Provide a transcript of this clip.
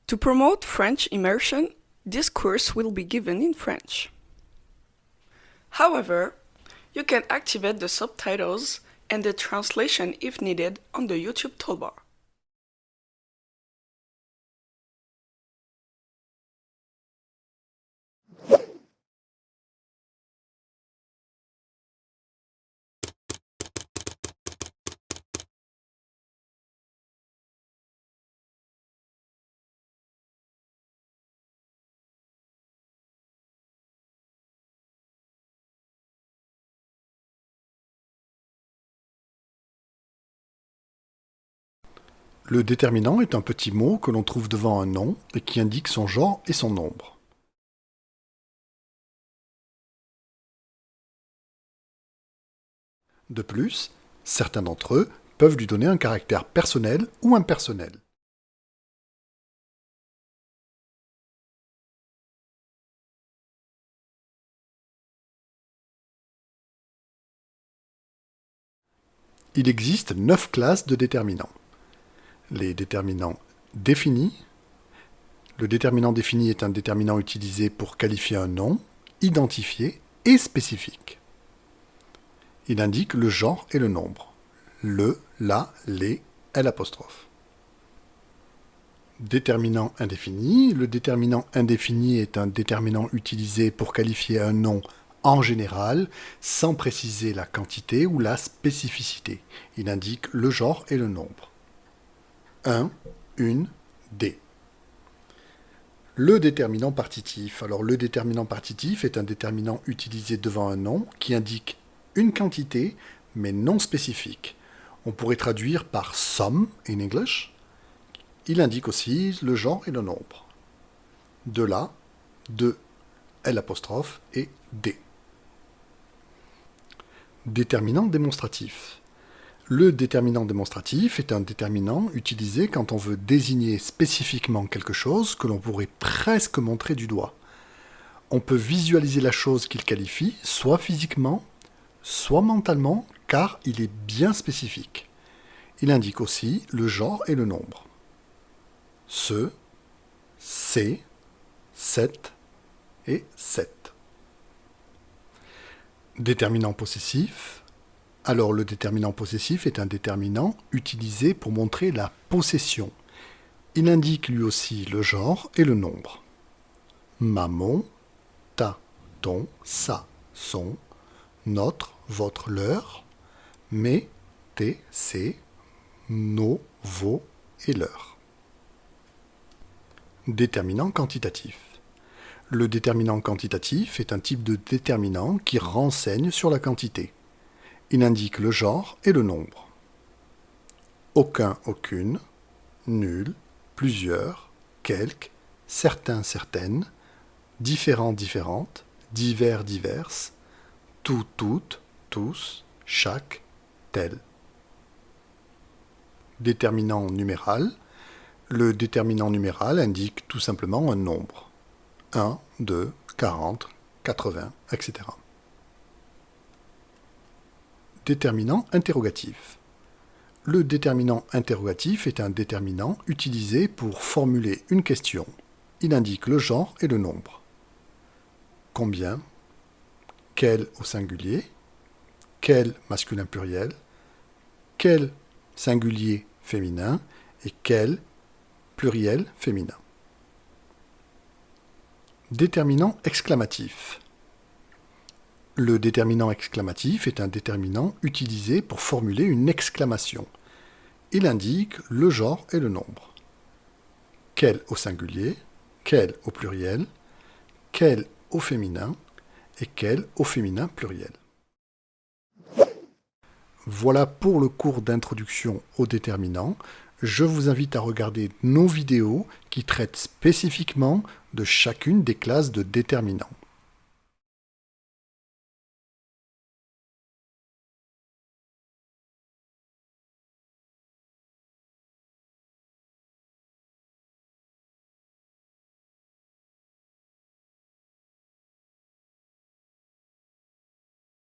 To promote French immersion, this course will be given in French. However, you can activate the subtitles and the translation if needed on the YouTube toolbar. Le déterminant est un petit mot que l'on trouve devant un nom et qui indique son genre et son nombre. De plus, certains d'entre eux peuvent lui donner un caractère personnel ou impersonnel. Il existe 9 classes de déterminants. Les déterminants définis. Le déterminant défini est un déterminant utilisé pour qualifier un nom, identifié et spécifique. Il indique le genre et le nombre. Le, la, les, L'. Déterminant indéfini. Le déterminant indéfini est un déterminant utilisé pour qualifier un nom en général, sans préciser la quantité ou la spécificité. Il indique le genre et le nombre. 1, une, des. Le déterminant partitif. Alors le déterminant partitif est un déterminant utilisé devant un nom qui indique une quantité mais non spécifique. On pourrait traduire par some in English. Il indique aussi le genre et le nombre. De là, de L' et des. Déterminant démonstratif. Le déterminant démonstratif est un déterminant utilisé quand on veut désigner spécifiquement quelque chose que l'on pourrait presque montrer du doigt. On peut visualiser la chose qu'il qualifie, soit physiquement, soit mentalement, car il est bien spécifique. Il indique aussi le genre et le nombre. Ce, c'est, cette et cette. Déterminant possessif. Alors le déterminant possessif est un déterminant utilisé pour montrer la possession. Il indique lui aussi le genre et le nombre. Ma, mon, ta, ton, sa, son, notre, votre, leur, mes, tes, ses, nos, vos et leurs. Déterminant quantitatif. Le déterminant quantitatif est un type de déterminant qui renseigne sur la quantité. Il indique le genre et le nombre. Aucun, aucune, nul, plusieurs, quelques, certains, certaines, différents, différentes, divers, diverses, tout, toutes, tous, chaque, tel. Déterminant numéral. Le déterminant numéral indique tout simplement un nombre. 1, 2, 40, 80, etc. Déterminant interrogatif. Le déterminant interrogatif est un déterminant utilisé pour formuler une question. Il indique le genre et le nombre. Combien? Quel au singulier? Quel masculin pluriel? Quel singulier féminin? Et quel pluriel féminin? Déterminant exclamatif. Le déterminant exclamatif est un déterminant utilisé pour formuler une exclamation. Il indique le genre et le nombre. Quel au singulier, quel au pluriel, quel au féminin et quel au féminin pluriel. Voilà pour le cours d'introduction aux déterminants. Je vous invite à regarder nos vidéos qui traitent spécifiquement de chacune des classes de déterminants.